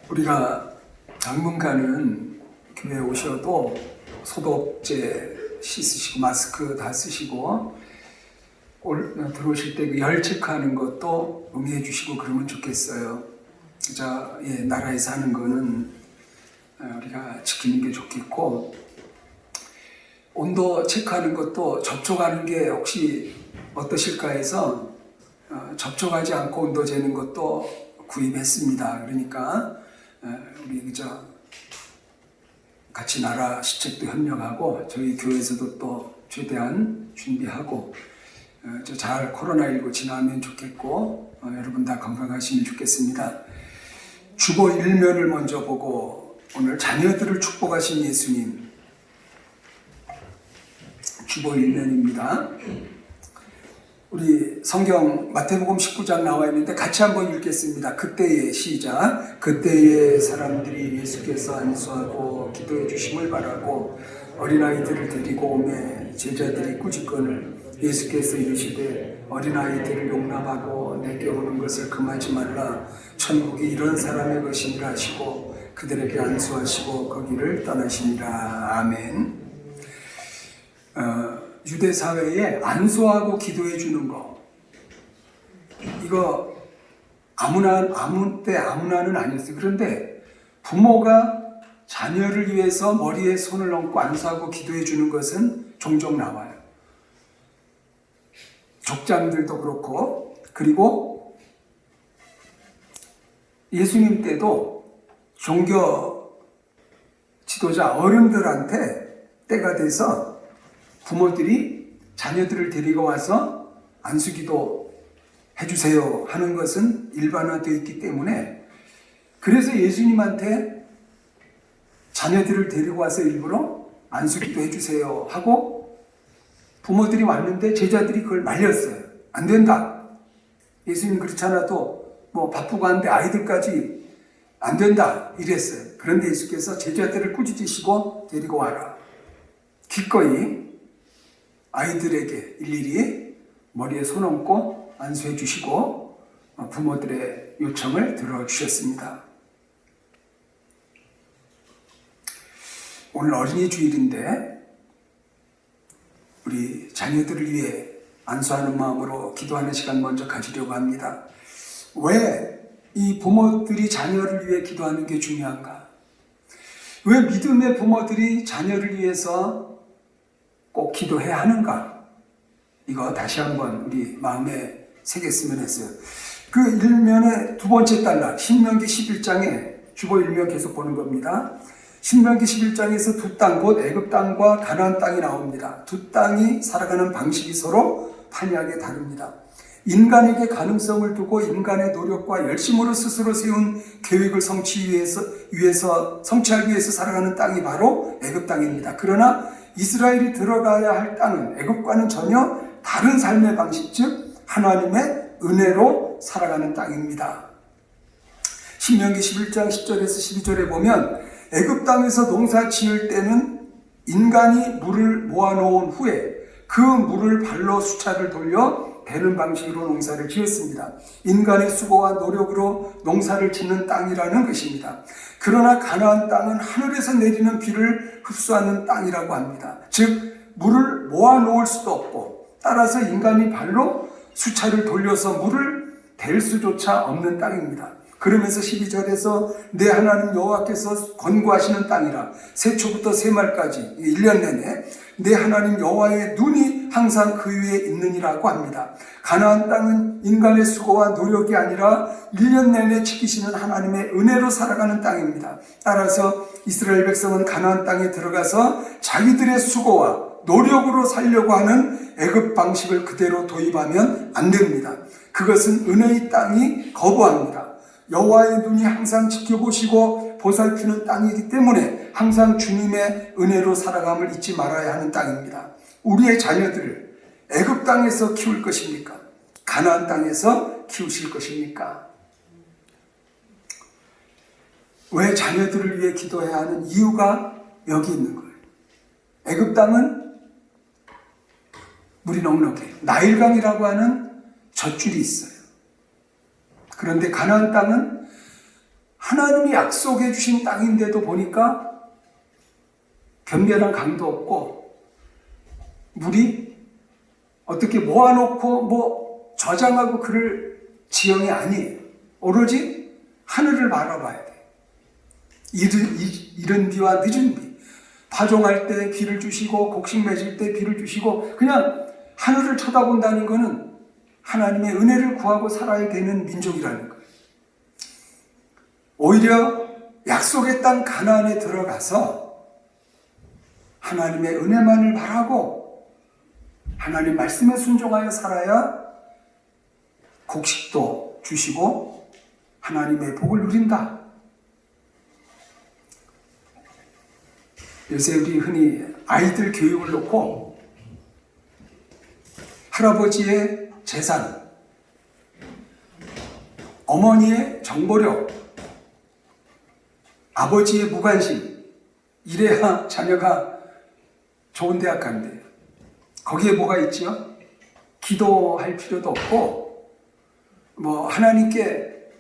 우리가 당분간은 교회에 오셔도 소독제 씻으시고 마스크 다 쓰시고 들어오실 때 열 체크하는 것도 응해 주시고 그러면 좋겠어요. 나라에 사는 거는 우리가 지키는 게 좋겠고, 온도 체크하는 것도 접촉하는 게 혹시 어떠실까 해서 접촉하지 않고 온도 재는 것도 구입했습니다. 그러니까 우리 같이 나라 시책도 협력하고 저희 교회에서도 또 최대한 준비하고 잘 코로나19 지나면 좋겠고 여러분 다 건강하시면 좋겠습니다. 주보 1면을 먼저 보고 오늘 자녀들을 축복하신 예수님, 주보 1면입니다. 우리 성경 마태복음 19장 나와 있는데 같이 한번 읽겠습니다. 그때의 시작. 그때의 사람들이 예수께서 안수하고 기도해 주심을 바라고 어린아이들을 데리고 오매 제자들이 꾸짖거늘 예수께서 이르시되 어린아이들을 용납하고 내게 오는 것을 금하지 말라. 천국이 이런 사람의 것이니라 하시고 그들에게 안수하시고 거기를 떠나시니라. 아멘. 유대 사회에 안수하고 기도해 주는 거, 이거 아무 때 아무나는 아니었어요. 그런데 부모가 자녀를 위해서 머리에 손을 얹고 안수하고 기도해 주는 것은 종종 나와요. 족장들도 그렇고, 그리고 예수님 때도 종교 지도자 어른들한테 때가 돼서 부모들이 자녀들을 데리고 와서 안수기도 해주세요 하는 것은 일반화되어 있기 때문에, 그래서 예수님한테 자녀들을 데리고 와서 일부러 안수기도 해주세요 하고 부모들이 왔는데 제자들이 그걸 말렸어요. 안 된다. 예수님 그렇지 않아도 바쁘고 한데 아이들까지 안 된다 이랬어요. 그런데 예수께서 제자들을 꾸짖으시고 데리고 와라. 기꺼이 아이들에게 일일이 머리에 손 얹고 안수해 주시고 부모들의 요청을 들어주셨습니다. 오늘 어린이 주일인데 우리 자녀들을 위해 안수하는 마음으로 기도하는 시간 먼저 가지려고 합니다. 왜 이 부모들이 자녀를 위해 기도하는 게 중요한가? 왜 믿음의 부모들이 자녀를 위해서 꼭 기도해야 하는가? 이거 다시 한번 우리 마음에 새겼으면 했어요. 그 1면의 두 번째 단락, 신명기 11장에 주보 1면 계속 보는 겁니다. 신명기 11장에서 두 땅, 곧 애굽 땅과 가나안 땅이 나옵니다. 두 땅이 살아가는 방식이 서로 판이하게 다릅니다. 인간에게 가능성을 두고 인간의 노력과 열심으로 스스로 세운 계획을 성취하기 위해서 살아가는 땅이 바로 애굽 땅입니다. 그러나 이스라엘이 들어가야 할 땅은 애굽과는 전혀 다른 삶의 방식, 즉 하나님의 은혜로 살아가는 땅입니다. 신명기 11장 10절에서 12절에 보면 애굽 땅에서 농사 지을 때는 인간이 물을 모아놓은 후에 그 물을 발로 수차를 돌려 베는 방식으로 농사를 지었습니다. 인간의 수고와 노력으로 농사를 짓는 땅이라는 것입니다. 그러나 가나안 땅은 하늘에서 내리는 비를 흡수하는 땅이라고 합니다. 즉 물을 모아놓을 수도 없고, 따라서 인간이 발로 수차를 돌려서 물을 댈 수조차 없는 땅입니다. 그러면서 12절에서 내 하나님 여호와께서 권고하시는 땅이라 새초부터 새말까지 1년 내내 내 하나님 여호와의 눈이 항상 그 위에 있느니라고 합니다. 가나안 땅은 인간의 수고와 노력이 아니라 1년 내내 지키시는 하나님의 은혜로 살아가는 땅입니다. 따라서 이스라엘 백성은 가나안 땅에 들어가서 자기들의 수고와 노력으로 살려고 하는 애굽 방식을 그대로 도입하면 안 됩니다. 그것은 은혜의 땅이 거부합니다. 여호와의 눈이 항상 지켜보시고 보살피는 땅이기 때문에 항상 주님의 은혜로 살아감을 잊지 말아야 하는 땅입니다. 우리의 자녀들을 애굽 땅에서 키울 것입니까? 가나안 땅에서 키우실 것입니까? 왜 자녀들을 위해 기도해야 하는 이유가 여기 있는 거예요. 애굽 땅은 물이 넉넉해요. 나일강이라고 하는 젖줄이 있어요. 그런데 가나안 땅은 하나님이 약속해 주신 땅인데도 보니까 변변한 강도 없고 물이 어떻게 모아놓고 뭐 저장하고 그럴 지형이 아니에요. 오로지 하늘을 바라봐야 돼. 이른 비와 늦은 비, 파종할 때 비를 주시고 곡식 맺을 때 비를 주시고 그냥 하늘을 쳐다본다는 것은 하나님의 은혜를 구하고 살아야 되는 민족이라는 거예요. 오히려 약속의 땅 가나안에 들어가서 하나님의 은혜만을 바라고 하나님 말씀에 순종하여 살아야 곡식도 주시고 하나님의 복을 누린다. 요새 우리 흔히 아이들 교육을 놓고 할아버지의 재산, 어머니의 정보력, 아버지의 무관심, 이래야 자녀가 좋은 대학 간대요. 거기에 뭐가 있지요? 기도할 필요도 없고 뭐 하나님께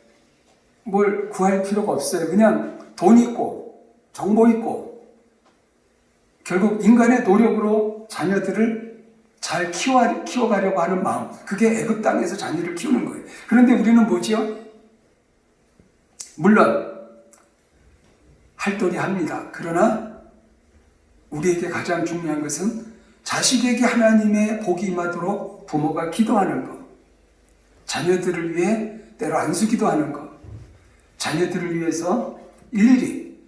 뭘 구할 필요가 없어요. 그냥 돈 있고 정보 있고 결국 인간의 노력으로 자녀들을 잘 키워가려고 하는 마음, 그게 애굽 땅에서 자녀를 키우는 거예요. 그런데 우리는 뭐지요? 물론 할도리 합니다. 그러나 우리에게 가장 중요한 것은 자식에게 하나님의 복이 임하도록 부모가 기도하는 것, 자녀들을 위해 때로 안수기도 하는 것, 자녀들을 위해서 일일이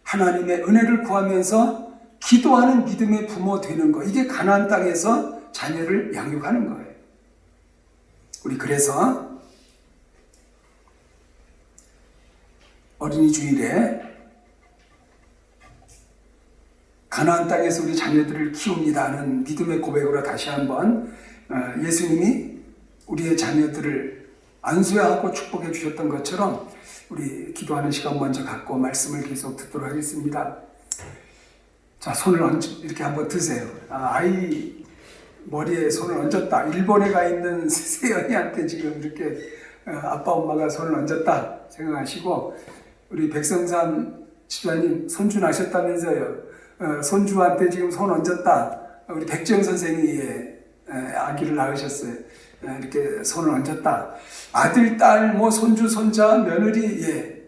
하나님의 은혜를 구하면서 기도하는 믿음의 부모 되는 것, 이게 가나안 땅에서 자녀를 양육하는 거예요. 우리 그래서 어린이 주일에 가나안 땅에서 우리 자녀들을 키웁니다는 믿음의 고백으로 다시 한번 예수님이 우리의 자녀들을 안수하고 축복해 주셨던 것처럼 우리 기도하는 시간 먼저 갖고 말씀을 계속 듣도록 하겠습니다. 자, 손을 이렇게 한번 드세요. 아이 머리에 손을 얹었다. 일본에 가 있는 세연이한테 지금 이렇게 아빠 엄마가 손을 얹었다 생각하시고, 우리 백성삼 집사님 손주 나셨다면서요. 손주한테 지금 손 얹었다. 우리 백지영 선생이 아기를 낳으셨어요. 이렇게 손을 얹었다. 아들, 딸, 뭐 손주, 손자, 며느리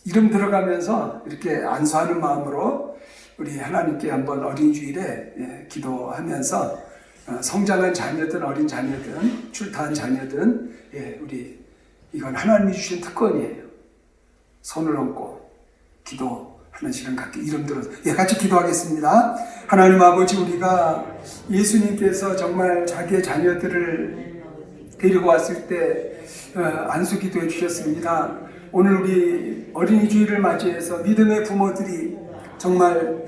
이름 들어가면서 이렇게 안수하는 마음으로 우리 하나님께 한번 어린 주일에 기도하면서 성장한 자녀든 어린 자녀든 출타한 자녀든 우리 이건 하나님이 주신 특권이에요. 손을 얹고 기도하는 시간 갖게 이름 들어서 같이 기도하겠습니다. 하나님 아버지, 우리가 예수님께서 정말 자기의 자녀들을 데리고 왔을 때 안수 기도해 주셨습니다. 오늘 우리 어린이 주일을 맞이해서 믿음의 부모들이 정말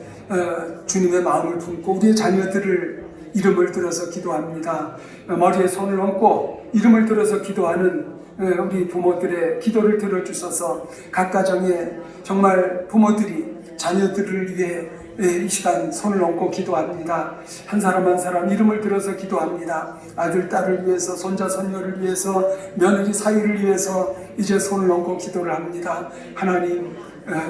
주님의 마음을 품고 우리의 자녀들을 이름을 들어서 기도합니다. 머리에 손을 얹고 이름을 들어서 기도하는 우리 부모들의 기도를 들어주셔서 각 가정에 정말 부모들이 자녀들을 위해 이 시간 손을 얹고 기도합니다. 한 사람 한 사람 이름을 들어서 기도합니다. 아들, 딸을 위해서, 손자, 손녀를 위해서, 며느리 사이를 위해서 이제 손을 얹고 기도를 합니다. 하나님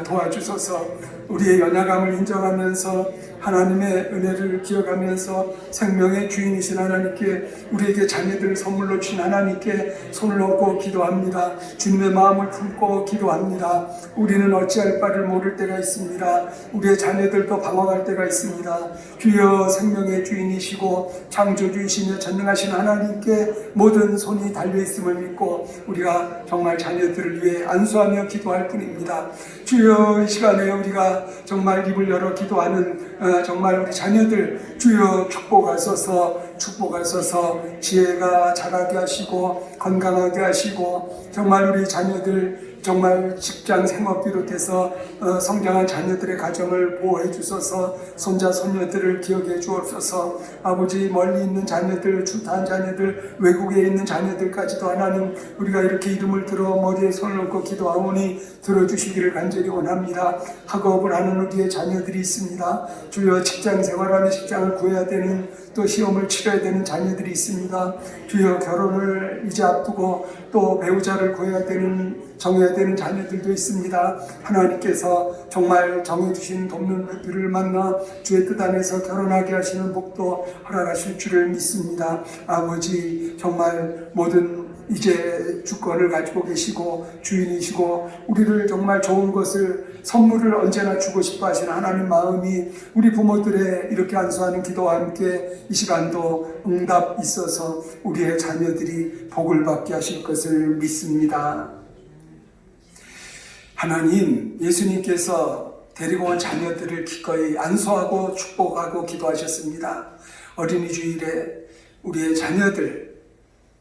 도와주셔서 우리의 연약함을 인정하면서 하나님의 은혜를 기억하면서 생명의 주인이신 하나님께, 우리에게 자녀들을 선물로 주신 하나님께 손을 얹고 기도합니다. 주님의 마음을 품고 기도합니다. 우리는 어찌할 바를 모를 때가 있습니다. 우리의 자녀들도 방황할 때가 있습니다. 주여, 생명의 주인이시고 창조주이시며 전능하신 하나님께 모든 손이 달려있음을 믿고 우리가 정말 자녀들을 위해 안수하며 기도할 뿐입니다. 주여, 이 시간에 우리가 정말 입을 열어 기도하는 정말 우리 자녀들 주여 축복하소서 지혜가 자라게 하시고 건강하게 하시고, 정말 우리 자녀들 정말 직장 생업 비롯해서 성장한 자녀들의 가정을 보호해 주셔서 손자 손녀들을 기억해 주옵소서. 아버지, 멀리 있는 자녀들, 출타한 자녀들, 외국에 있는 자녀들까지도 하나님 우리가 이렇게 이름을 들어 머리에 손을 얹고 기도하오니 들어주시기를 간절히 원합니다. 학업을 하는 우리의 자녀들이 있습니다. 주여, 직장 생활하며 직장을 구해야 되는 또 시험을 치러야 되는 자녀들이 있습니다. 주여, 결혼을 이제 앞두고 또 배우자를 정해야 되는 자녀들도 있습니다. 하나님께서 정말 정해주신 돕는 분들을 만나 주의 뜻 안에서 결혼하게 하시는 복도 허락하실 줄을 믿습니다. 아버지, 정말 모든 이제 주권을 가지고 계시고 주인이시고 우리를 정말 좋은 것을 선물을 언제나 주고 싶어 하시는 하나님 마음이 우리 부모들의 이렇게 안수하는 기도와 함께 이 시간도 응답 있어서 우리의 자녀들이 복을 받게 하실 것을 믿습니다. 하나님, 예수님께서 데리고 온 자녀들을 기꺼이 안수하고 축복하고 기도하셨습니다. 어린이 주일에 우리의 자녀들,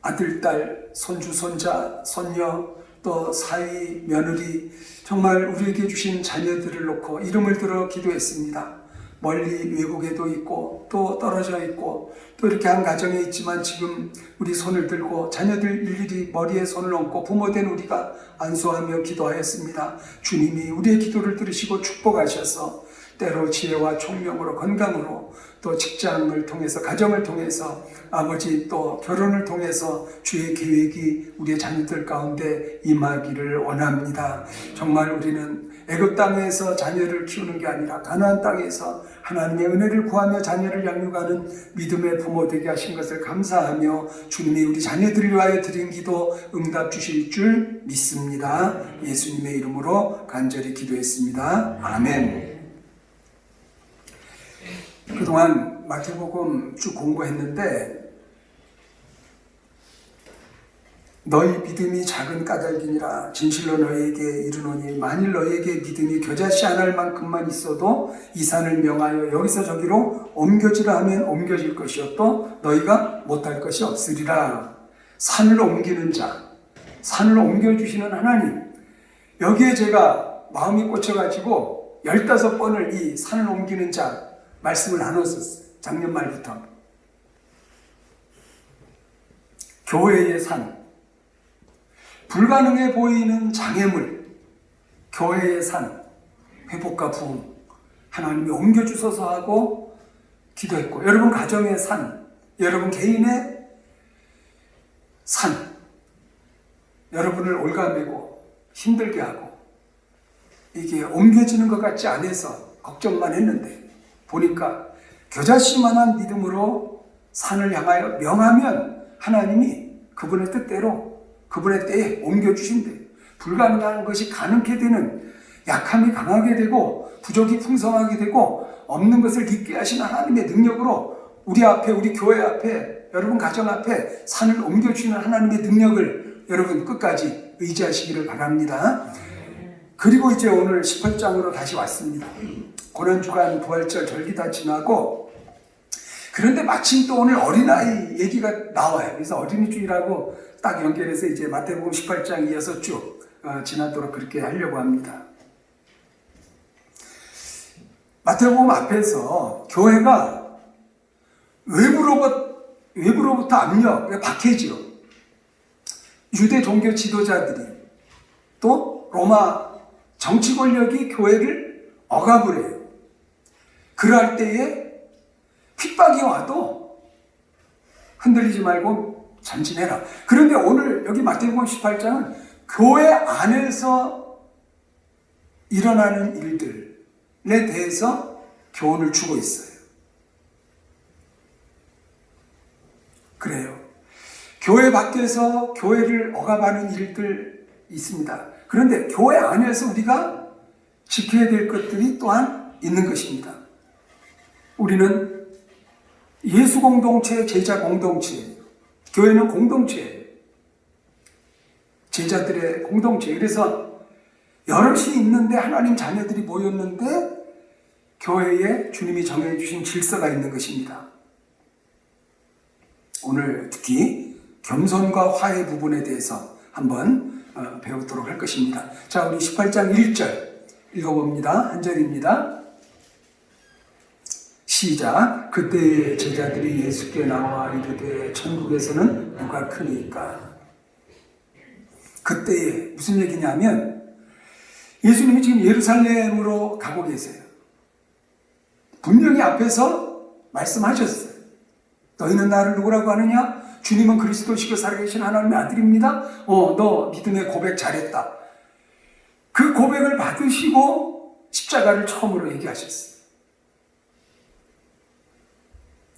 아들, 딸, 손주, 손자, 손녀, 또 사위, 며느리, 정말 우리에게 주신 자녀들을 놓고 이름을 들어 기도했습니다. 멀리 외국에도 있고 또 떨어져 있고 또 이렇게 한 가정에 있지만 지금 우리 손을 들고 자녀들 일일이 머리에 손을 얹고 부모된 우리가 안수하며 기도하였습니다. 주님이 우리의 기도를 들으시고 축복하셔서 때로 지혜와 총명으로 건강으로 또 직장을 통해서 가정을 통해서 아버지 또 결혼을 통해서 주의 계획이 우리의 자녀들 가운데 임하기를 원합니다. 정말 우리는 애굽 땅에서 자녀를 키우는 게 아니라 가나안 땅에서 하나님의 은혜를 구하며 자녀를 양육하는 믿음의 부모 되게 하신 것을 감사하며 주님이 우리 자녀들을 위하여 드린 기도 응답 주실 줄 믿습니다. 예수님의 이름으로 간절히 기도했습니다. 아멘. 그동안 마태복음 쭉 공부했는데 너희 믿음이 작은 까닭이니라 진실로 너희에게 이르노니 만일 너희에게 믿음이 겨자씨 한 알만큼만 있어도 이 산을 명하여 여기서 저기로 옮겨지라 하면 옮겨질 것이요 또 너희가 못할 것이 없으리라. 산을 옮기는 자, 산을 옮겨주시는 하나님, 여기에 제가 마음이 꽂혀가지고 15번을 이 산을 옮기는 자 말씀을 나눴었어요. 작년 말부터. 교회의 산, 불가능해 보이는 장애물, 교회의 산, 회복과 부흥, 하나님이 옮겨주소서 하고 기도했고, 여러분 가정의 산, 여러분 개인의 산, 여러분을 올가매고 힘들게 하고 이게 옮겨지는 것 같지 않아서 걱정만 했는데 보니까 겨자씨만한 믿음으로 산을 향하여 명하면 하나님이 그분의 뜻대로 그분의 때에 옮겨주신대요. 불가능한 것이 가능케 되는, 약함이 강하게 되고 부족이 풍성하게 되고 없는 것을 있게 하시는 하나님의 능력으로 우리 앞에, 우리 교회 앞에, 여러분 가정 앞에 산을 옮겨주시는 하나님의 능력을 여러분 끝까지 의지하시기를 바랍니다. 그리고 이제 오늘 18장으로 다시 왔습니다. 고난주간 부활절 절기 다 지나고, 그런데 마침 또 오늘 어린아이 얘기가 나와요. 그래서 어린이주일하고 딱 연결해서 이제 마태복음 18장 이어서 쭉 지나도록 그렇게 하려고 합니다. 마태복음 앞에서 교회가 외부로부터 압력, 박해지요. 유대 종교 지도자들이 또 로마 정치 권력이 교회를 억압을 해요. 그럴 때에 핍박이 와도 흔들리지 말고 전진해라. 그런데 오늘 여기 마태복음 18장은 교회 안에서 일어나는 일들에 대해서 교훈을 주고 있어요. 그래요. 교회 밖에서 교회를 억압하는 일들 있습니다. 그런데 교회 안에서 우리가 지켜야 될 것들이 또한 있는 것입니다. 우리는 예수 공동체, 제자 공동체, 교회는 공동체예요. 제자들의 공동체. 그래서 여럿이 있는데 하나님 자녀들이 모였는데 교회에 주님이 정해주신 질서가 있는 것입니다. 오늘 특히 겸손과 화해 부분에 대해서 한번 배우도록 할 것입니다. 자, 우리 18장 1절 읽어봅니다. 한 절입니다. 시작. 그때 제자들이 예수께 나와 이르되 천국에서는 누가 크니까. 그때에 무슨 얘기냐면 예수님이 지금 예루살렘으로 가고 계세요. 분명히 앞에서 말씀하셨어요. 너희는 나를 누구라고 하느냐? 주님은 그리스도시고 살아계신 하나님의 아들입니다. 너 믿음의 고백 잘했다. 그 고백을 받으시고 십자가를 처음으로 얘기하셨어요.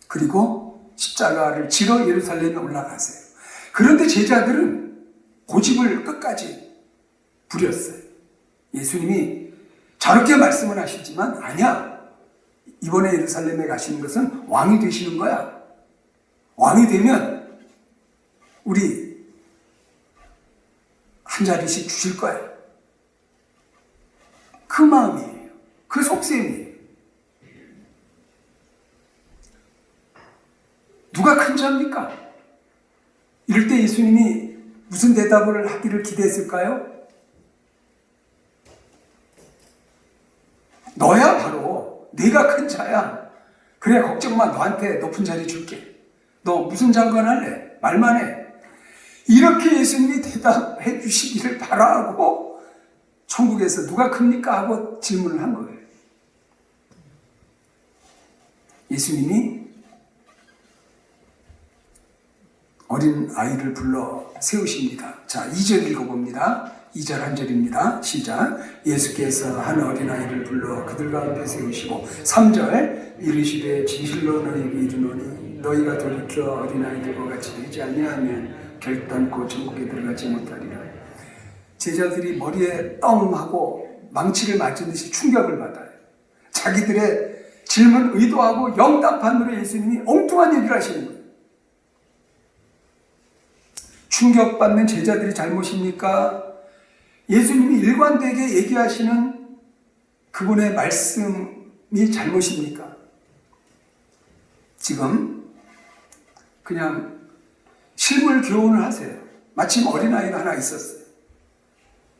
그리고 십자가를 지러 예루살렘에 올라가세요. 그런데 제자들은 고집을 끝까지 부렸어요. 예수님이 저렇게 말씀을 하시지만 아니야. 이번에 예루살렘에 가시는 것은 왕이 되시는 거야. 왕이 되면 우리 한 자리씩 주실 거야. 그 마음이에요. 그 속셈이에요. 누가 큰 자입니까? 이럴 때 예수님이 무슨 대답을 하기를 기대했을까요? 너야 바로 네가 큰 자야. 그래 걱정 마. 너한테 높은 자리 줄게. 너 무슨 장관 할래? 말만 해. 이렇게 예수님이 대답해 주시기를 바라고 천국에서 누가 큽니까? 하고 질문을 한 거예요. 예수님이 어린 아이를 불러 세우십니다. 자, 2절 읽어봅니다. 2절 한 절입니다. 시작. 예수께서 한 어린아이를 불러 그들 가운데 세우시고 3절 이르시되 진실로 너희에게 이르노니 너희가 돌이켜 어린아이들과 같이 되지 아니하면 결단코 천국에 들어가지 못하리라. 제자들이 머리에 떵하고 망치를 맞은 듯이 충격을 받아요. 자기들의 질문 의도하고 영답함으로 예수님이 엉뚱한 얘기를 하시는 거예요. 충격받는 제자들이 잘못입니까? 예수님이 일관되게 얘기하시는 그분의 말씀이 잘못입니까? 지금 그냥 실물 교훈을 하세요. 마침 어린아이가 하나 있었어요.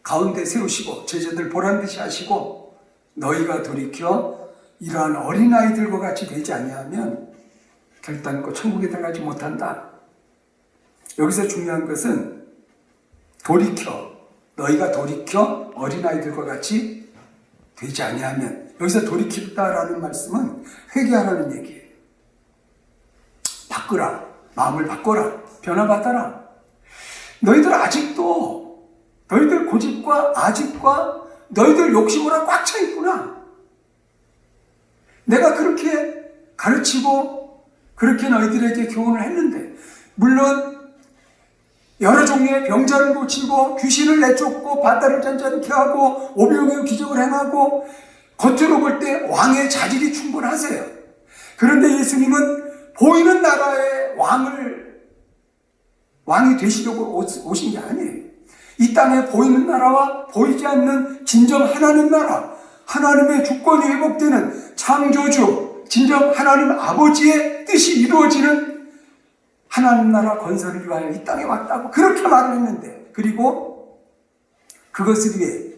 가운데 세우시고 제자들 보란듯이 하시고 너희가 돌이켜 이러한 어린아이들과 같이 되지 아니하면 결단코 천국에 들어가지 못한다. 여기서 중요한 것은 너희가 돌이켜 어린아이들과 같이 되지 아니하면, 여기서 돌이키다라는 말씀은 회개하라는 얘기예요. 바꾸라. 마음을 바꿔라. 변화받아라. 너희들 아직도 너희들 고집과 아집과 너희들 욕심으로 꽉 차 있구나. 내가 그렇게 가르치고 그렇게 너희들에게 교훈을 했는데, 물론 여러 종류의 병자를 고치고 귀신을 내쫓고 바다를 잔잔케 하고 오병이어 기적을 행하고 겉으로 볼 때 왕의 자질이 충분하세요. 그런데 예수님은 보이는 나라의 왕이 되시려고 오신 게 아니에요. 이 땅에 보이는 나라와 보이지 않는 진정 하나님 나라, 하나님의 주권이 회복되는 창조주, 진정 하나님 아버지의 뜻이 이루어지는 하나님 나라 건설을 위하여 이 땅에 왔다고 그렇게 말을 했는데, 그리고 그것을 위해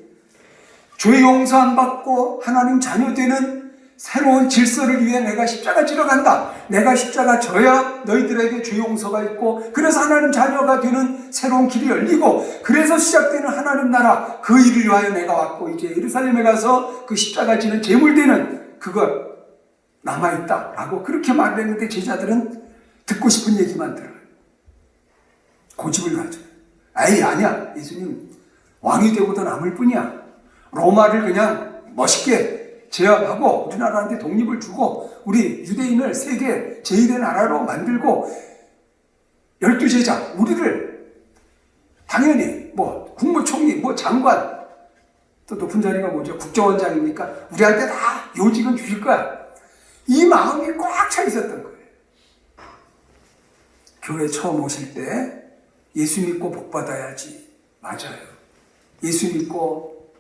죄 용서 안 받고 하나님 자녀 되는 새로운 질서를 위해 내가 십자가 지러 간다. 내가 십자가 져야 너희들에게 죄 용서가 있고, 그래서 하나님 자녀가 되는 새로운 길이 열리고, 그래서 시작되는 하나님 나라, 그 일을 위하여 내가 왔고, 이제 예루살렘에 가서 그 십자가 지는 제물되는 그것 남아있다 라고 그렇게 말을 했는데, 제자들은 듣고 싶은 얘기만 들어요. 고집을 가져요. 아니야. 예수님 왕이 되고도 남을 뿐이야. 로마를 그냥 멋있게 제압하고 우리나라한테 독립을 주고 우리 유대인을 세계 제1의 나라로 만들고 12제자 우리를 당연히 국무총리 장관 또 높은 자리가 뭐죠? 국정원장입니까? 우리한테 다 요직은 주실 거야. 이 마음이 꽉 차 있었던 거예요. 교회 처음 오실 때 예수 믿고 복 받아야지. 맞아요. 예수 믿고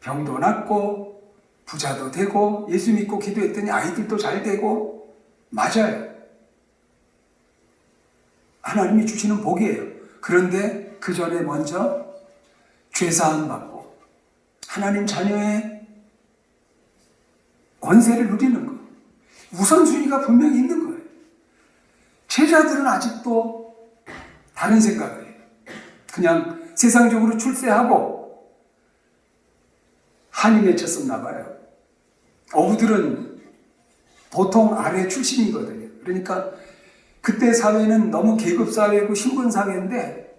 병도 낫고 부자도 되고 예수 믿고 기도했더니 아이들도 잘 되고 맞아요. 하나님이 주시는 복이에요. 그런데 그 전에 먼저 죄사함 받고 하나님 자녀의 권세를 누리는 것, 우선순위가 분명히 있는 거예요. 제자들은 아직도 다른 생각을 해요. 그냥 세상적으로 출세하고 한이 맺혔었나 봐요. 어부들은 보통 아래 출신이거든요. 그러니까 그때 사회는 너무 계급사회고 신분사회인데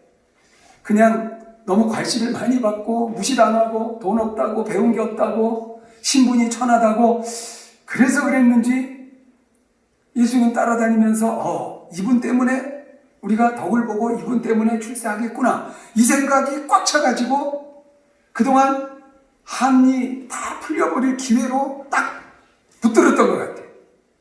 그냥 너무 괄신을 많이 받고 무시당하고 돈 없다고 배운 게 없다고 신분이 천하다고 그래서 그랬는지 예수님 따라다니면서 이분 때문에 우리가 덕을 보고 이분 때문에 출세하겠구나 이 생각이 꽉 차가지고 그동안 한이 다 풀려버릴 기회로 딱 붙들었던 것 같아요.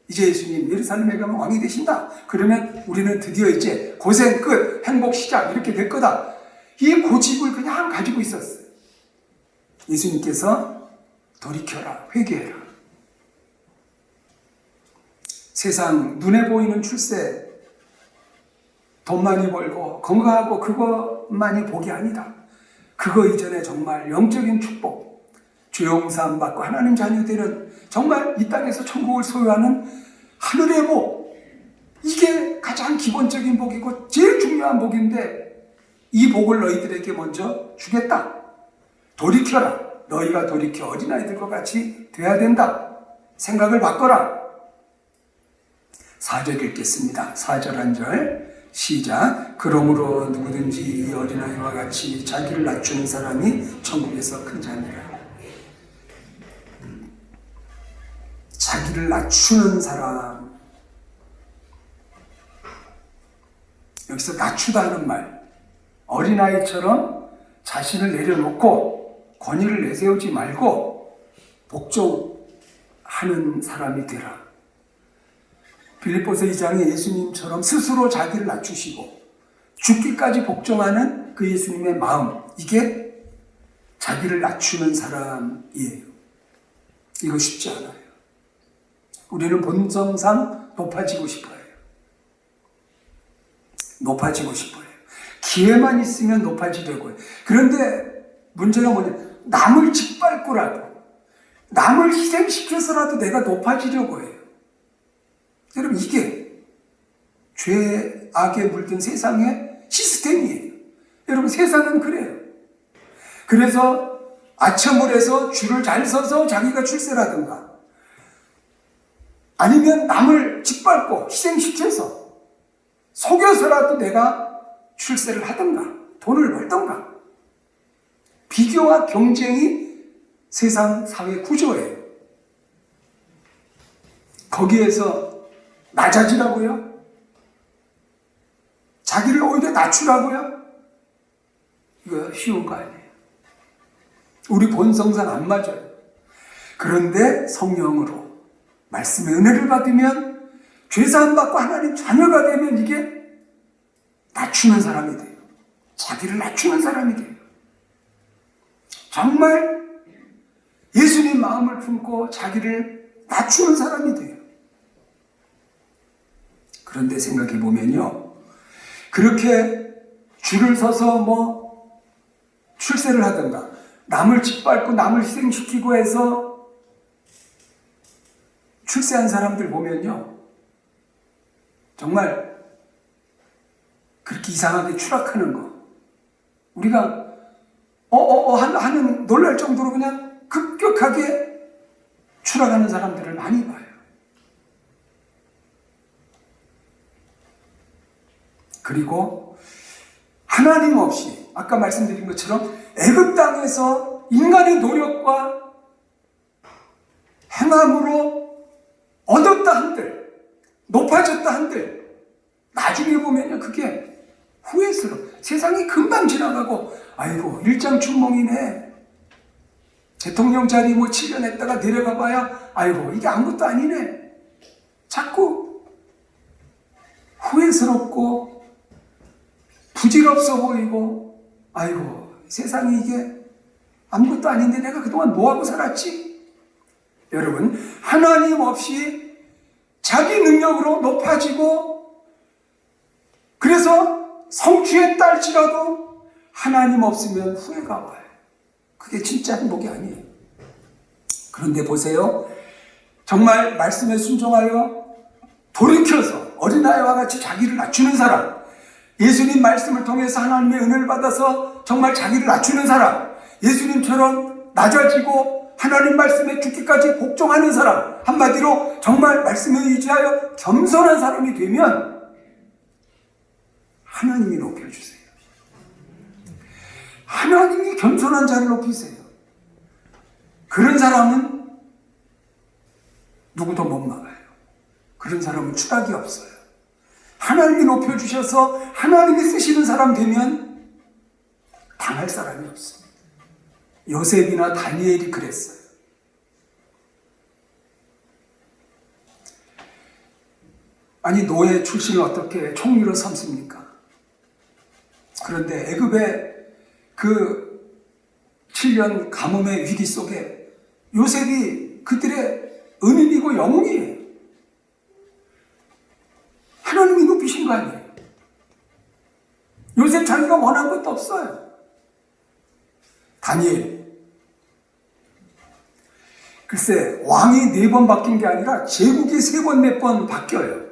이제 예수님 예루살렘에 가면 왕이 되신다. 그러면 우리는 드디어 이제 고생 끝, 행복 시작 이렇게 될 거다. 이 고집을 그냥 가지고 있었어요. 예수님께서 돌이켜라, 회개해라. 세상 눈에 보이는 출세, 돈 많이 벌고 건강하고 그것만이 복이 아니다. 그거 이전에 정말 영적인 축복, 죄용사함 받고 하나님 자녀 되는 정말 이 땅에서 천국을 소유하는 하늘의 복, 이게 가장 기본적인 복이고 제일 중요한 복인데 이 복을 너희들에게 먼저 주겠다. 돌이켜라. 너희가 돌이켜 어린아이들과 같이 돼야 된다. 생각을 바꿔라. 4절 읽겠습니다. 4절 한 절 시작. 그러므로 누구든지 이 어린아이와 같이 자기를 낮추는 사람이 천국에서 큰 자니라. 자기를 낮추는 사람. 여기서 낮추다 하는 말. 어린아이처럼 자신을 내려놓고 권위를 내세우지 말고 복종하는 사람이 되라. 빌립보서 2장에 예수님처럼 스스로 자기를 낮추시고 죽기까지 복종하는 그 예수님의 마음, 이게 자기를 낮추는 사람이에요. 이거 쉽지 않아요. 우리는 본성상 높아지고 싶어요. 높아지고 싶어요. 기회만 있으면 높아지려고요. 그런데 문제가 뭐냐? 남을 짓밟고라도 남을 희생시켜서라도 내가 높아지려고 해요. 여러분 이게 죄악에 물든 세상의 시스템이에요. 여러분 세상은 그래요. 그래서 아첨을 해서 줄을 잘 서서 자기가 출세라든가 아니면 남을 짓밟고 희생시켜서 속여서라도 내가 출세를 하든가 돈을 벌든가 비교와 경쟁이 세상 사회 구조예요. 거기에서 낮아지라고요? 자기를 오히려 낮추라고요? 이거 쉬운 거 아니에요. 우리 본성상 안 맞아요. 그런데 성령으로 말씀의 은혜를 받으면 죄사함 받고 하나님 자녀가 되면 이게 낮추는 사람이 돼요. 자기를 낮추는 사람이 돼요. 정말 예수님 마음을 품고 자기를 낮추는 사람이 돼요. 그런데 생각해 보면요. 그렇게 줄을 서서 출세를 하든가 남을 짓밟고 남을 희생시키고 해서 출세한 사람들 보면요. 정말 그렇게 이상하게 추락하는 거. 우리가 하는 놀랄 정도로 그냥 급격하게 추락하는 사람들을 많이 봐요. 그리고 하나님 없이 아까 말씀드린 것처럼 애굽 땅에서 인간의 노력과 행함으로 얻었다 한들 높아졌다 한들 나중에 보면요 그게 후회스러워. 세상이 금방 지나가고 아이고 일장춘몽이네. 대통령 자리 7년 했다가 내려가 봐야 아이고 이게 아무것도 아니네. 자꾸 후회스럽고 부질없어 보이고 아이고 세상이 이게 아무것도 아닌데 내가 그동안 뭐하고 살았지? 여러분 하나님 없이 자기 능력으로 높아지고 그래서 성취했다 할지라도 하나님 없으면 후회가 와요. 그게 진짜 행복이 아니에요. 그런데 보세요. 정말 말씀에 순종하여 돌이켜서 어린아이와 같이 자기를 낮추는 사람, 예수님 말씀을 통해서 하나님의 은혜를 받아서 정말 자기를 낮추는 사람, 예수님처럼 낮아지고 하나님 말씀에 죽기까지 복종하는 사람, 한마디로 정말 말씀에 의지하여 겸손한 사람이 되면 하나님이 높여주세요. 하나님이 겸손한 자를 높이세요. 그런 사람은 누구도 못 막아요. 그런 사람은 추락이 없어요. 하나님이 높여주셔서 하나님이 쓰시는 사람 되면 당할 사람이 없습니다. 요셉이나 다니엘이 그랬어요. 아니, 노예 출신을 어떻게 총리로 삼습니까? 그런데 애굽의 그 7년 가뭄의 위기 속에 요셉이 그들의 은인이고 영웅이에요. 하나님이 높이신 거 아니에요. 요셉 자기가 원한 것도 없어요. 다니엘. 글쎄, 왕이 4번 바뀐 게 아니라 제국이 3번, 4번 바뀌어요.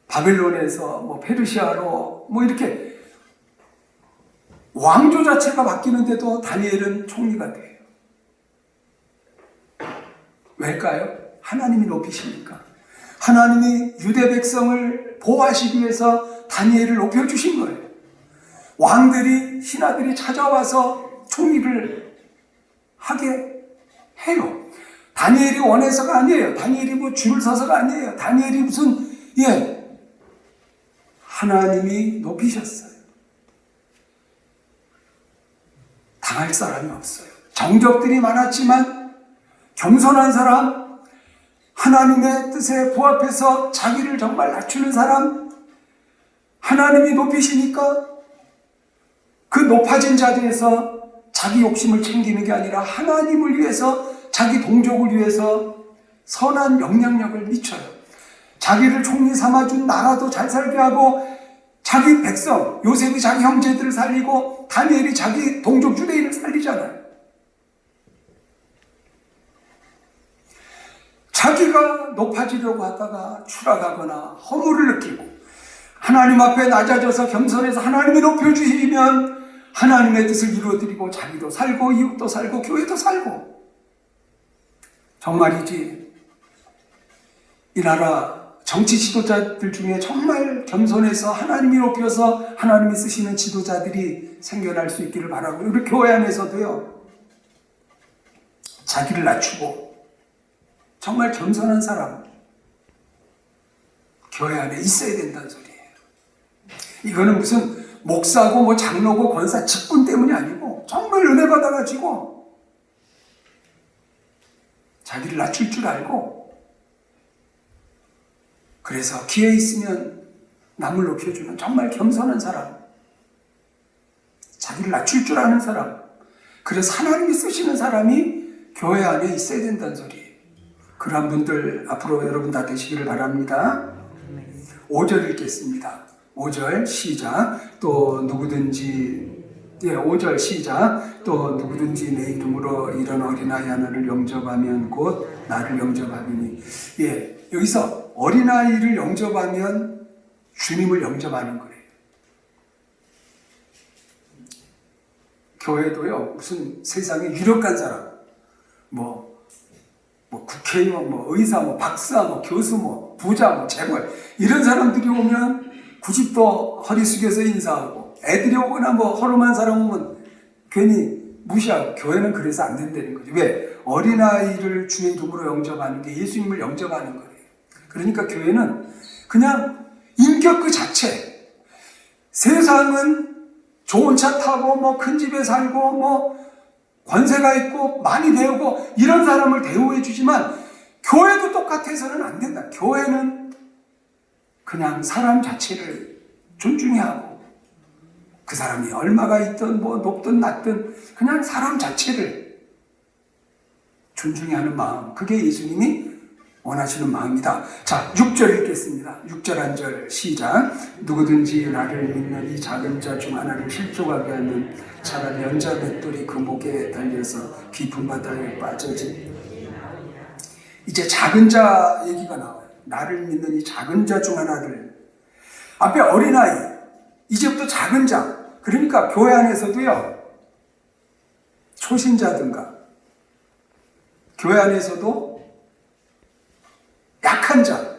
바벨론에서 뭐 페르시아로 뭐 이렇게 왕조 자체가 바뀌는데도 다니엘은 총리가 돼요. 왜일까요? 하나님이 높이시니까. 하나님이 유대 백성을 보호하시기 위해서 다니엘을 높여주신 거예요. 왕들이, 신하들이 찾아와서 총리를 하게 해요. 다니엘이 원해서가 아니에요. 다니엘이 뭐 줄을 서서가 아니에요. 다니엘이 무슨, 하나님이 높이셨어요. 당할 사람이 없어요. 정적들이 많았지만 겸손한 사람, 하나님의 뜻에 부합해서 자기를 정말 낮추는 사람, 하나님이 높이시니까 그 높아진 자리에서 자기 욕심을 챙기는 게 아니라 하나님을 위해서, 자기 동족을 위해서 선한 영향력을 미쳐요. 자기를 총리 삼아준 나라도 잘 살게 하고, 자기 백성, 요셉이 자기 형제들을 살리고, 다니엘이 자기 동족 유대인을 살리잖아요. 자기가 높아지려고 하다가 추락하거나 허물을 느끼고 하나님 앞에 낮아져서 겸손해서 하나님이 높여주시면 하나님의 뜻을 이루어드리고 자기도 살고 이웃도 살고 교회도 살고. 정말이지, 이 나라 정치 지도자들 중에 정말 겸손해서 하나님이 높여서 하나님이 쓰시는 지도자들이 생겨날 수 있기를 바라고, 우리 교회 안에서도요, 자기를 낮추고 정말 겸손한 사람 교회 안에 있어야 된다는 소리예요. 이거는 무슨 목사고 뭐 장로고 권사 직분 때문이 아니고 정말 은혜 받아가지고 자기를 낮출 줄 알고, 그래서 기회 있으면 남을 높여주는 정말 겸손한 사람, 자기를 낮출 줄 아는 사람, 그래서 하나님이 쓰시는 사람이 교회 안에 있어야 된다는 소리예요. 그런 분들 앞으로 여러분 다 되시기를 바랍니다. 5절 읽겠습니다. 5절 시작. 또 누구든지, 5절 시작. 또 누구든지 내 이름으로 이런 어린아이 하나를 영접하면 곧 나를 영접하리니. 여기서 어린아이를 영접하면 주님을 영접하는 거예요. 교회도요, 무슨 세상에 유력한 사람, 뭐 국회의원, 뭐 의사, 뭐 박사, 뭐 교수, 뭐 부자, 뭐 재벌, 이런 사람들이 오면 굳이 또 허리 숙여서 인사하고, 애들이 오거나 뭐 허름한 사람 오면 괜히 무시하고. 교회는 그래서 안 된다는 거죠. 왜? 어린아이를 주의 이름으로 영접하는 게 예수님을 영접하는 거예요. 그러니까 교회는 그냥 인격 그 자체, 세상은 좋은 차 타고 뭐 큰 집에 살고 뭐 권세가 있고 많이 배우고 이런 사람을 대우해 주지만, 교회도 똑같아서는 안 된다. 교회는 그냥 사람 자체를 존중해야 하고, 그 사람이 얼마가 있든 뭐 높든 낮든 그냥 사람 자체를 존중해야 하는 마음, 그게 예수님이 원하시는 마음이다. 자, 6절 읽겠습니다. 6절 한 절 시작. 누구든지 나를 믿는 이 작은 자 중 하나를 실족하게 하면 차라리 연자 맷돌이 그 목에 달려서 깊은 바다에 빠져지. 이제 작은 자 얘기가 나와요. 나를 믿는 이 작은 자 중 하나를. 앞에 어린아이, 이제부터 작은 자. 그러니까 교회 안에서도요, 초신자든가 교회 안에서도 약한 자,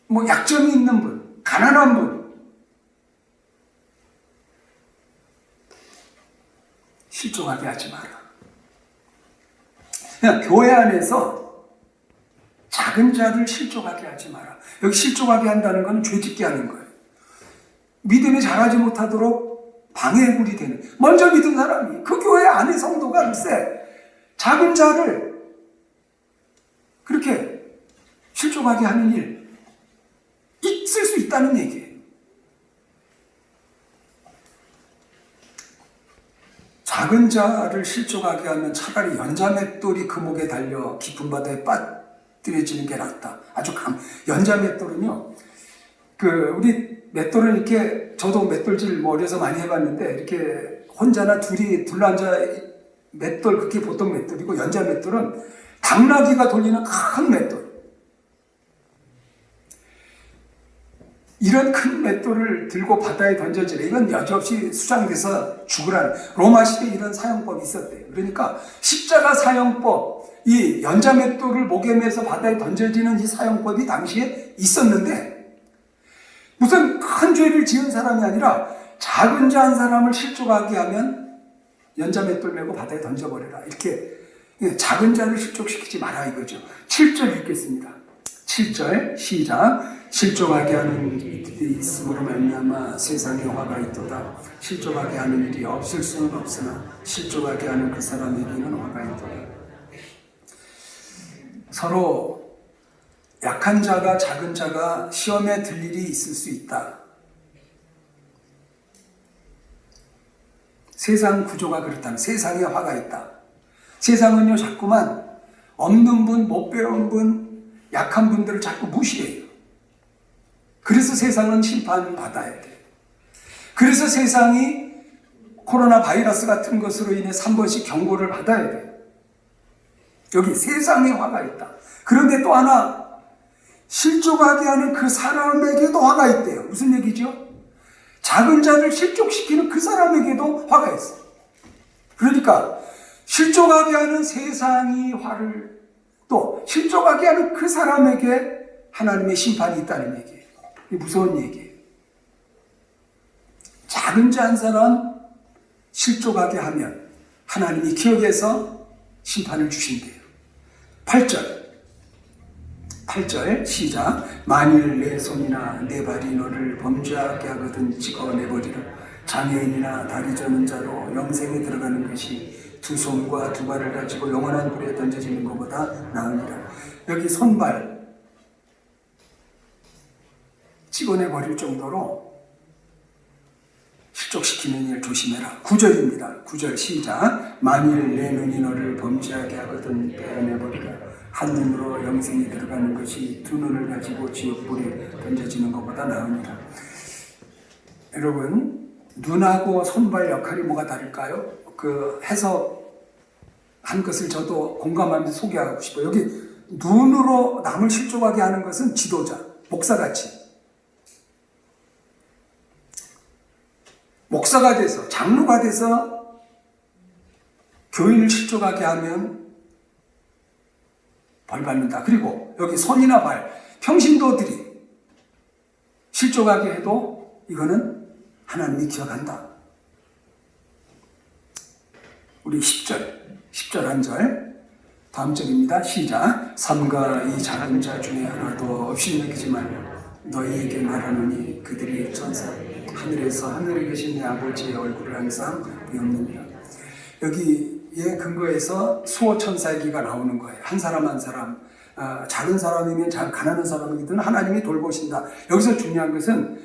뭐 약점이 있는 분, 가난한 분, 실족하게 하지 마라. 그냥 교회 안에서 작은 자를 실족하게 하지 마라. 여기 실족하게 한다는 건 죄짓게 하는 거예요. 믿음이 자라지 못하도록 방해물이 되는, 먼저 믿은 사람이 그 교회 안에 성도가 글쎄 작은 자를 그렇게 실족하게 하는 일 있을 수 있다는 얘기예요. 작은 자를 실족하게 하면 차라리 연자맷돌이 그 목에 달려 깊은 바다에 빠뜨려지는 게 낫다. 아주 연자맷돌은요, 우리 맷돌은 이렇게, 저도 맷돌질 어려서 많이 해봤는데, 이렇게 혼자나 둘이 둘러앉아 맷돌, 그게 보통 맷돌이고, 연자맷돌은 당나귀가 돌리는 큰 맷돌. 이런 큰 맷돌을 들고 바다에 던져지래. 이건 여지없이 수장돼서 죽으라는, 로마 시대에 이런 사용법이 있었대요. 그러니까 십자가 사용법, 이 연자맷돌을 목에 매서 바다에 던져지는 이 사용법이 당시에 있었는데, 무슨 큰 죄를 지은 사람이 아니라 작은 자 한 사람을 실족하게 하면 연자맷돌 메고 바다에 던져버려라. 이렇게 작은 자를 실족시키지 마라 이거죠. 7절 읽겠습니다. 7절 시작. 실족하게 하는 이들이 있음으로 말미암아 세상에 화가 있도다. 실족하게 하는 일이 없을 수는 없으나 실족하게 하는 그 사람에게는 화가 있도다. 서로 약한 자가 작은 자가 시험에 들 일이 있을 수 있다. 세상 구조가 그렇다는, 세상에 화가 있다. 세상은요 자꾸만 없는 분, 못 배운 분, 약한 분들을 자꾸 무시해요. 그래서 세상은 심판받아야 돼. 그래서 세상이 코로나 바이러스 같은 것으로 인해 3번씩 경고를 받아야 돼. 여기 세상에 화가 있다. 그런데 또 하나, 실족하게 하는 그 사람에게도 화가 있대요. 무슨 얘기죠? 작은 자를 실족시키는 그 사람에게도 화가 있어. 그러니까 실족하게 하는 세상이 화를, 또 실족하게 하는 그 사람에게 하나님의 심판이 있다는 얘기예요. 이게 무서운 얘기예요. 작은 자 한 사람 실족하게 하면 하나님이 기억해서 심판을 주신대요. 8절 시작. 만일 내 손이나 내 발이 너를 범죄하게 하거든 찍어내버리라. 장애인이나 다리 저는 자로 영생에 들어가는 것이 두 손과 두 발을 가지고 영원한 불에 던져지는 것보다 나으니라. 여기 손발 찍어내버릴 정도로 실족시키는 일 조심해라. 9절입니다. 9절 시작. 만일 내 눈이 너를 범죄하게 하거든 빼어내버리라. 한 눈으로 영생에 들어가는 것이 두 눈을 가지고 지옥불에 던져지는 것보다 나으니라. 여러분, 눈하고 손발 역할이 뭐가 다를까요? 그 해석한 것을 저도 공감하면서 소개하고 싶어요. 여기 눈으로 남을 실족하게 하는 것은 지도자, 목사같이. 목사가 돼서, 장로가 돼서 교인을 실족하게 하면 벌 받는다. 그리고 여기 손이나 발, 평신도들이 실족하게 해도 이거는 하나님이 기억한다. 우리 10절 한 절, 다음 절입니다. 시작. 삼가 이 작은 자 중에 하나도 없이 여기지 말라. 너희에게 말하노니 그들이 천사 하늘에서 하늘에 계신 내 아버지의 얼굴을 항상 보였느니라. 여기에 근거해서 수호 천사 얘기가 나오는 거예요. 한 사람 한 사람, 작은 사람이면 가난한 사람이든 하나님이 돌보신다. 여기서 중요한 것은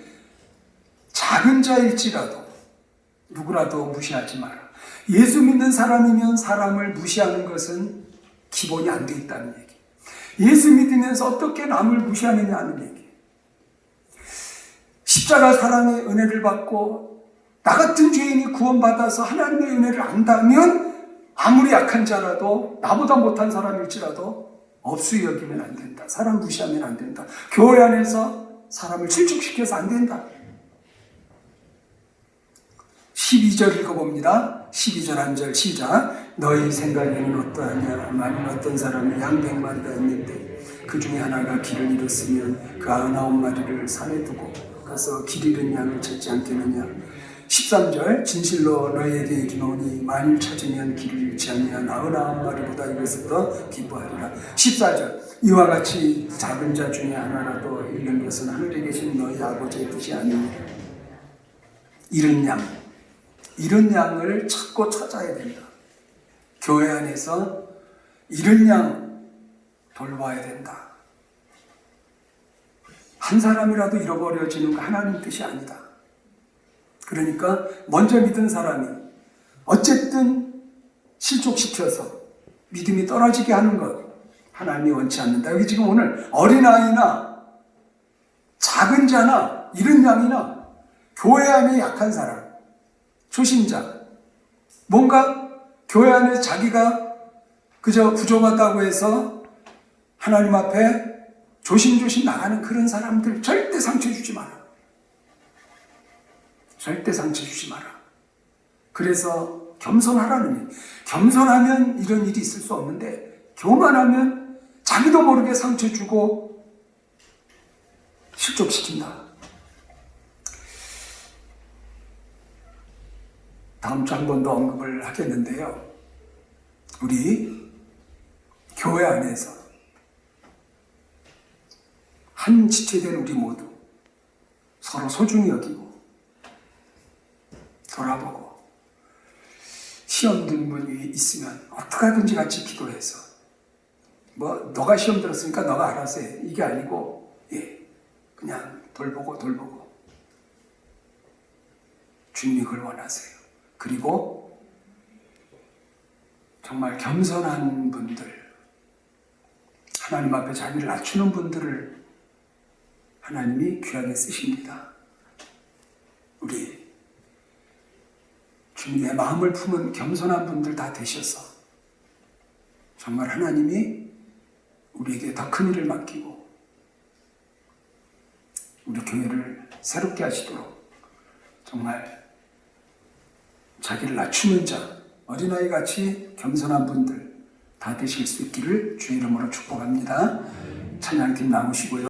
작은 자일지라도 누구라도 무시하지 마라. 예수 믿는 사람이면 사람을 무시하는 것은 기본이 안 돼 있다는 얘기. 예수 믿으면서 어떻게 남을 무시하느냐 하는 얘기. 십자가 사랑의 은혜를 받고 나 같은 죄인이 구원받아서 하나님의 은혜를 안다면 아무리 약한 자라도 나보다 못한 사람일지라도 업수히 여기면 안 된다. 사람 무시하면 안 된다. 교회 안에서 사람을 실족시켜서 안 된다. 12절 읽어봅니다. 12절 한 절 시작. 너희 생각에는 어떠하냐. 만일 어떤 사람이 양 100마리가 있는데 그 중에 하나가 길을 잃었으면 그 99마리를 산에 두고 가서 길 잃은 양을 찾지 않겠느냐. 13절 진실로 너희에게 이르노니 만일 찾으면 길을 잃지 아니한 99마리보다 이것을 더 기뻐하리라. 14절 이와 같이 작은 자 중에 하나라도 잃는 것은 하늘에 계신 너희 아버지의 뜻이 아니니라. 잃은 양을 찾고 찾아야 된다. 교회 안에서 잃은 양 돌봐야 된다. 한 사람이라도 잃어버려지는 거 하나님 뜻이 아니다. 그러니까 먼저 믿은 사람이 어쨌든 실족시켜서 믿음이 떨어지게 하는 것 하나님이 원치 않는다. 여기 지금 오늘 어린아이나 작은 자나 잃은 양이나 교회 안에 약한 사람, 초신자, 뭔가 교회 안에 자기가 그저 부족하다고 해서 하나님 앞에 조심조심 나가는 그런 사람들 절대 상처 주지 마라. 절대 상처 주지 마라. 그래서 겸손하라는 일. 겸손하면 이런 일이 있을 수 없는데 교만하면 자기도 모르게 상처 주고 실족시킨다. 다음 주 한 번 더 언급을 하겠는데요. 우리 교회 안에서 한 지체된 우리 모두 서로 소중히 여기고 돌아보고 시험 든 분이 있으면 어떡하든지 같이 기도해서 너가 시험 들었으니까 너가 알아서 해. 이게 아니고 그냥 돌보고 주님이 그걸 원하세요. 그리고 정말 겸손한 분들, 하나님 앞에 자기를 낮추는 분들을 하나님이 귀하게 쓰십니다. 우리 주님의 마음을 품은 겸손한 분들 다 되셔서 정말 하나님이 우리에게 더 큰 일을 맡기고 우리 교회를 새롭게 하시도록 정말 자기를 낮추는 자, 어린아이같이 겸손한 분들 다 되실 수 있기를 주의 이름으로 축복합니다. 찬양팀 나오시고요.